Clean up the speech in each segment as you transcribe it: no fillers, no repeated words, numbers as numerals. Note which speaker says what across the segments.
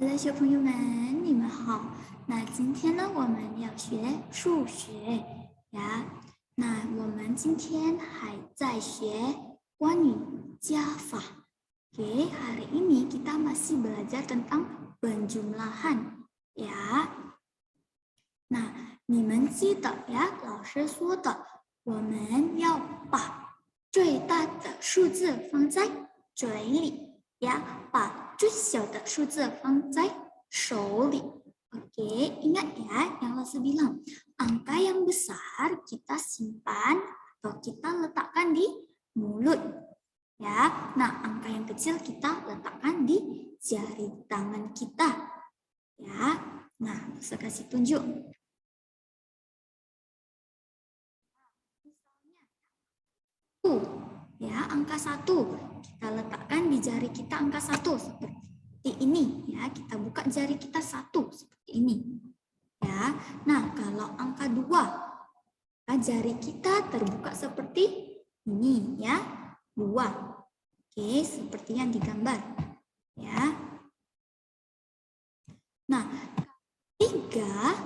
Speaker 1: Hello，小朋友们，你们好。那今天呢，我们要学数学呀。那我们今天还在学关于加法。Oke, hari ini kita masih belajar tentang penjumlahan ya。那你们记得呀，老师说的，我们要把最大的数字放在嘴里呀，把最小的数字放在手里。Oke, ingat ya yang Lasse bilang, angka yang besar kita simpan atau kita letakkan di mulut. Ya, nah angka yang kecil kita letakkan di jari tangan kita. Ya, nah saya kasih tunjuk. Ya, angka 1 kita letakkan di jari kita angka 1 seperti ini ya, kita buka jari kita 1 seperti ini ya. Nah, kalau angka 2 jari kita terbuka seperti ini ya, 2. Oke, seperti yang digambar ya. Nah, 3,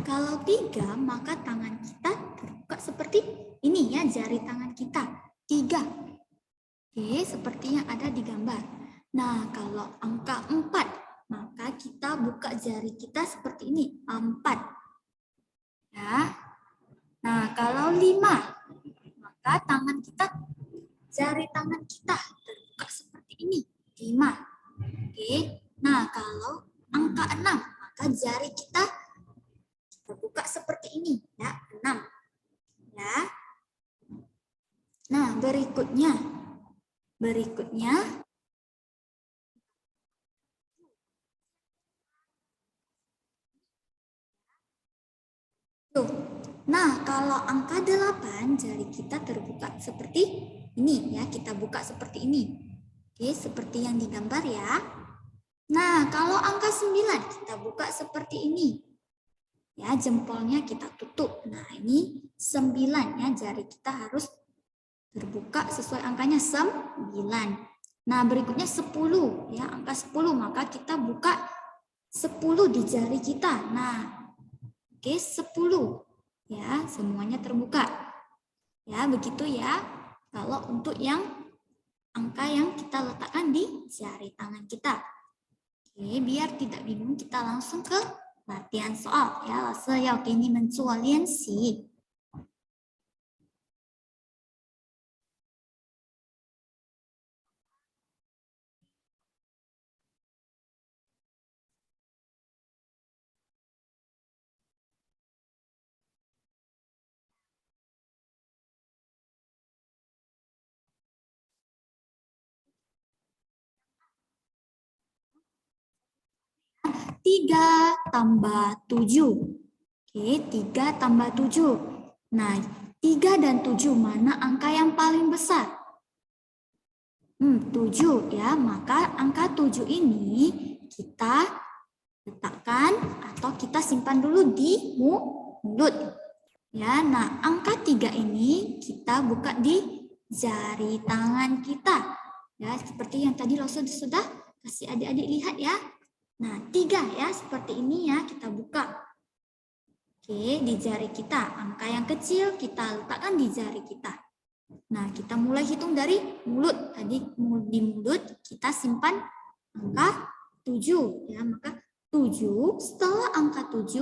Speaker 1: kalau 3 maka tangan kita terbuka seperti ini ya, jari tangan kita 3. Oke, seperti yang ada di gambar. Nah, kalau angka 4, maka kita buka jari kita seperti ini, 4. Ya. Nah, kalau 5, maka jari tangan kita terbuka seperti ini, 5. Oke. Nah, kalau angka 6, maka jari kita terbuka seperti ini, ya, 6. Ya. Nah, berikutnya tuh. Nah, kalau angka 8 jari kita terbuka seperti ini ya, kita buka seperti ini. Oke, seperti yang digambar ya. Nah, kalau angka 9 kita buka seperti ini. Ya, jempolnya kita tutup. Nah, ini 9 ya, jari kita harus terbuka sesuai angkanya 9. Nah, berikutnya 10 ya, angka 10 maka kita buka 10 di jari kita. Nah, oke, 10 ya, semuanya terbuka. Ya, begitu ya. Kalau untuk yang angka yang kita letakkan di jari tangan kita. Oke, biar tidak bingung kita langsung ke latihan soal ya. 老师要给你们做练习。3 tambah 7. Oke, 3 tambah 7. Nah, 3 dan 7 mana angka yang paling besar? 7 ya, maka angka 7 ini kita letakkan atau kita simpan dulu di mulut. Ya, nah angka 3 ini kita buka di jari tangan kita. Ya, seperti yang tadi Rasul sudah kasih adik-adik lihat ya. Nah, 3 ya, seperti ini ya, kita buka. Oke, di jari kita. Angka yang kecil kita letakkan di jari kita. Nah, kita mulai hitung dari mulut. Tadi di mulut kita simpan angka 7 ya, maka 7 setelah angka 7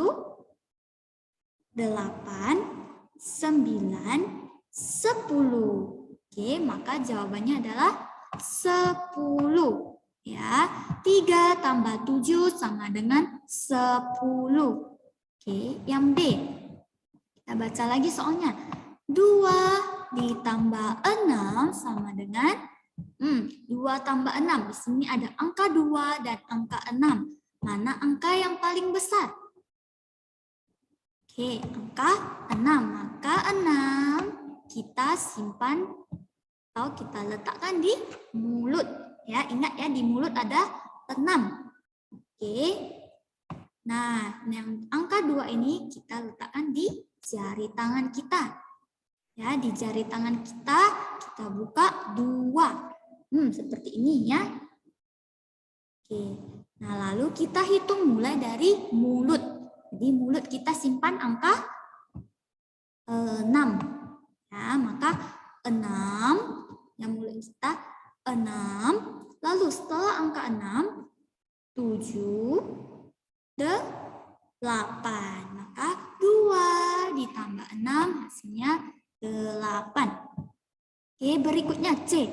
Speaker 1: 8 9 10. Oke, maka jawabannya adalah 10 ya. 3 tambah 7 sama dengan 10. Oke, yang B. Kita baca lagi soalnya. 2 ditambah 6 sama dengan 2 tambah 6. Di sini ada angka 2 dan angka 6. Mana angka yang paling besar? Oke, angka 6. Maka 6 kita simpan atau kita letakkan di mulut. Ya, ingat ya, di mulut ada 6. Oke. Nah, yang angka 2 ini kita letakkan di jari tangan kita. Ya, di jari tangan kita buka 2. Seperti ini ya. Oke. Nah, lalu kita hitung mulai dari mulut. Jadi mulut kita simpan angka 6. Ya, maka 6 yang mulut kita 6. Lalu setelah angka 6, 7, 8. Maka 2 ditambah 6 hasilnya 8. Oke, berikutnya C.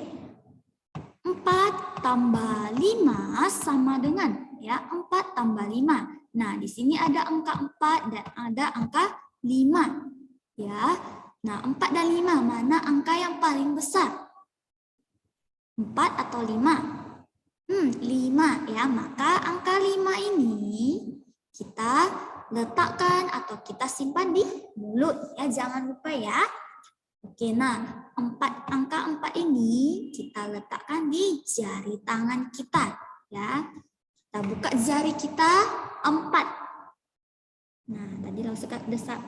Speaker 1: 4 tambah 5 sama dengan, ya, 4 tambah 5. Nah, di sini ada angka 4 dan ada angka 5. Ya. Nah, 4 dan 5 mana angka yang paling besar? 4 atau 5? 5 ya. Maka angka 5 ini kita letakkan atau kita simpan di mulut ya. Jangan lupa ya. Oke, nah angka 4 ini kita letakkan di jari tangan kita ya. Kita buka jari kita 4. Nah, tadi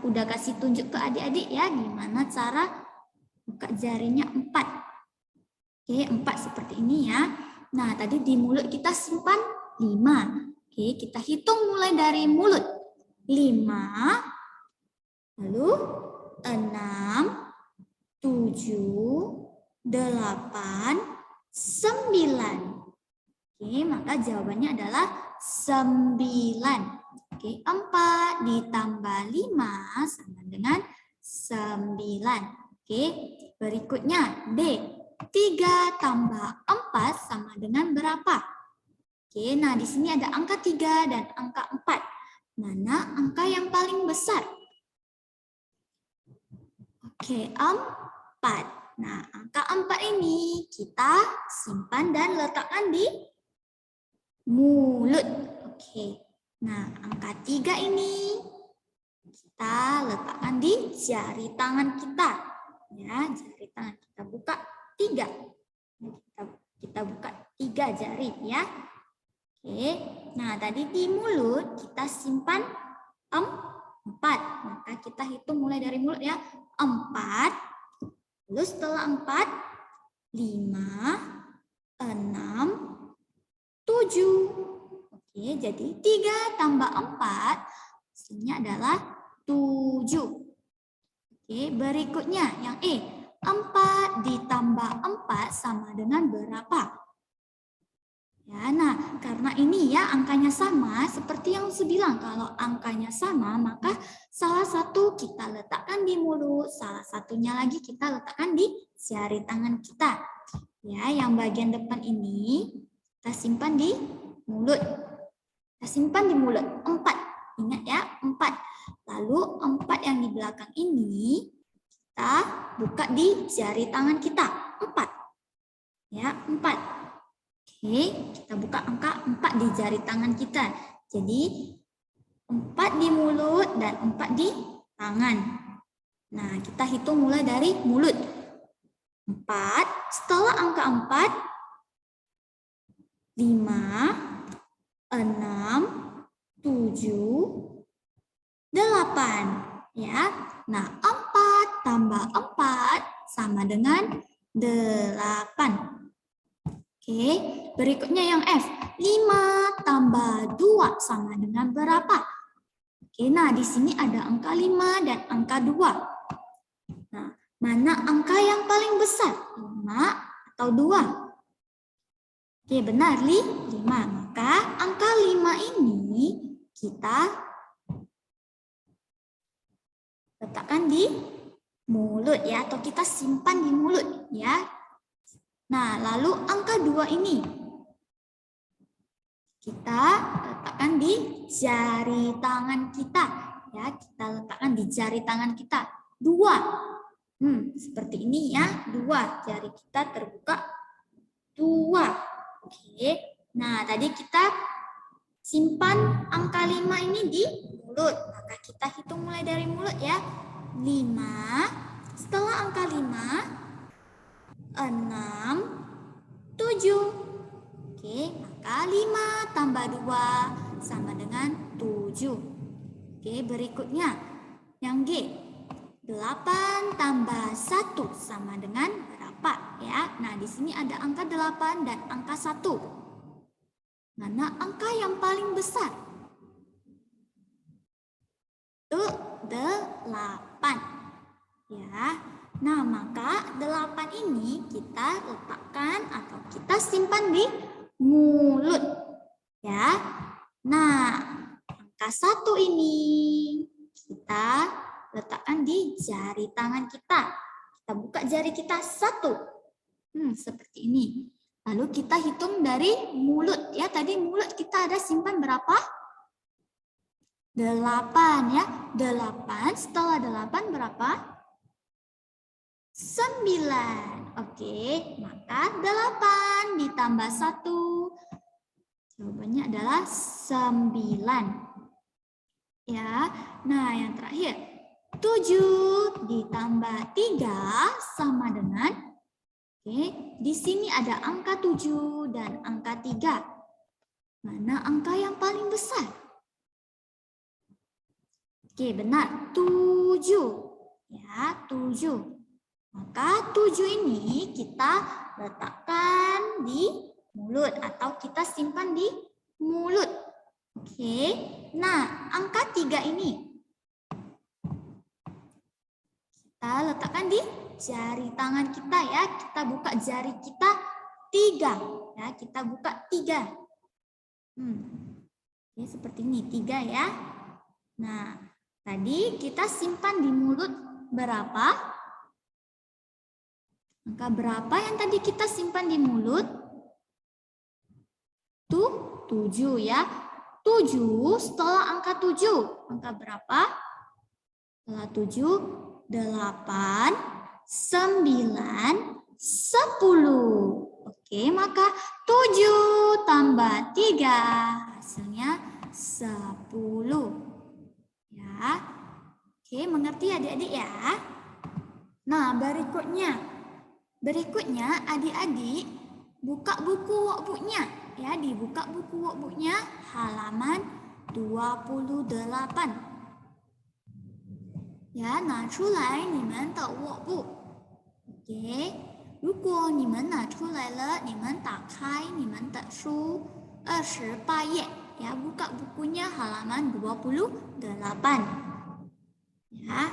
Speaker 1: udah kasih tunjuk ke adik-adik ya gimana cara buka jarinya 4. Oke, 4 seperti ini ya. Nah, tadi di mulut kita simpan 5. Oke, kita hitung mulai dari mulut. 5, lalu 6, 7, 8, 9. Oke, maka jawabannya adalah 9. Oke, 4 ditambah 5 sama dengan 9. Oke, berikutnya D. 3 tambah 4 sama dengan berapa? Oke, nah di sini ada angka 3 dan angka 4. Mana angka yang paling besar? Oke, 4. Nah, angka 4 ini kita simpan dan letakkan di mulut. Oke. Nah, angka 3 ini kita letakkan di jari tangan kita. Ya, jari tangan kita buka 3. Kita buka 3 jari ya. Oke. Nah, tadi di mulut kita simpan 4. Maka kita hitung mulai dari mulut ya. 4. Lalu setelah 4, 5, 6, 7. Oke, jadi 3 tambah 4 hasilnya adalah 7. Oke, berikutnya yang E. 4 ditambah 4 sama dengan berapa? Ya, nah karena ini ya angkanya sama, seperti yang saya bilang, kalau angkanya sama maka salah satu kita letakkan di mulut, salah satunya lagi kita letakkan di jari tangan kita. Ya, yang bagian depan ini kita simpan di mulut. Kita simpan di mulut 4. Ingat ya, 4. Lalu 4 yang di belakang ini kita buka di jari tangan kita 4. Ya, 4. Oke, kita buka angka 4 di jari tangan kita. Jadi 4 di mulut dan 4 di tangan. Nah, kita hitung mulai dari mulut. 4, setelah angka 4, 5, 6, 7, 8. Ya. Nah, 4 tambah 4 sama dengan 8. Oke, berikutnya yang F. 5 tambah 2 sama dengan berapa? Oke, nah di sini ada angka 5 dan angka 2. Nah, mana angka yang paling besar? 5 atau 2? Oke, benar, 5. Maka angka 5 ini kita letakkan di mulut ya, atau kita simpan di mulut ya. Nah, lalu angka 2 ini kita letakkan di jari tangan kita. Ya, kita letakkan di jari tangan kita. 2. Seperti ini ya, 2. Jari kita terbuka 2. Oke. Nah, tadi kita simpan angka 5 ini di mulut. Maka kita hitung mulai dari mulut ya. 5. Setelah angka 5, 6, 7. Oke, maka 5 tambah 2 sama dengan 7. Oke, berikutnya yang G. 8 tambah 1 sama dengan berapa ya? Nah, di sini ada angka 8 dan angka 1. Mana angka yang paling besar? 8. Ya. Nah, maka 8 ini kita letakkan atau kita simpan di mulut. Ya. Nah, angka 1 ini kita letakkan di jari tangan kita. Kita buka jari kita 1. Seperti ini. Lalu kita hitung dari mulut ya. Tadi mulut kita ada simpan berapa? 8 ya. 8 setelah 8 berapa? 9. Oke, maka 8 ditambah 1. Jawabannya adalah 9. Ya. Nah, yang terakhir 7 ditambah 3 sama dengan, oke, di sini ada angka 7 dan angka 3. Mana angka yang paling besar? Oke, benar. 7. Ya, 7. Maka 7 ini kita letakkan di mulut atau kita simpan di mulut. Oke. Nah, angka 3 ini kita letakkan di jari tangan kita ya. Kita buka jari kita 3. Ya, kita buka 3. Oke, seperti ini 3 ya. Nah, tadi kita simpan di mulut berapa? Angka berapa yang tadi kita simpan di mulut? 7 ya. 7 setelah angka 7. Angka berapa? Setelah 7. 8, 9, 10. Oke, maka 7 tambah 3. Hasilnya 10. Ya. Oke, mengerti adik-adik ya? Nah, berikutnya adik-adik buka buku workbooknya. Ya, dibuka buku workbooknya halaman 28. 呀，拿出来你们的workbook。OK， 如果你们拿出来了，你们打开你们的书28页。Ya, buka bukunya halaman 28. Ya.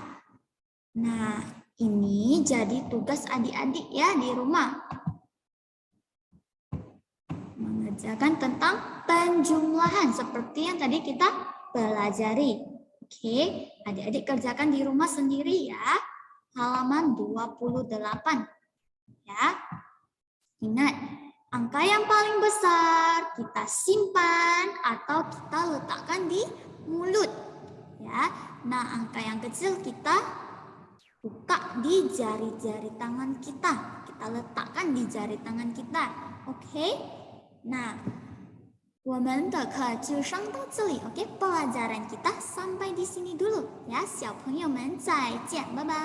Speaker 1: Nah, ini jadi tugas adik-adik ya di rumah. Mengerjakan tentang penjumlahan seperti yang tadi kita pelajari. Oke, adik-adik kerjakan di rumah sendiri ya. Halaman 28. Ya. Ingat, angka yang paling besar kita simpan atau kita letakkan di mulut. Ya. Nah, angka yang kecil kita buka di jari-jari tangan kita. Kita letakkan di jari tangan kita. Oke? Nah, 我们的课就上到这里 ，OK， pelajaran kita sampai di sini dulu ya，小朋友们再见，拜拜。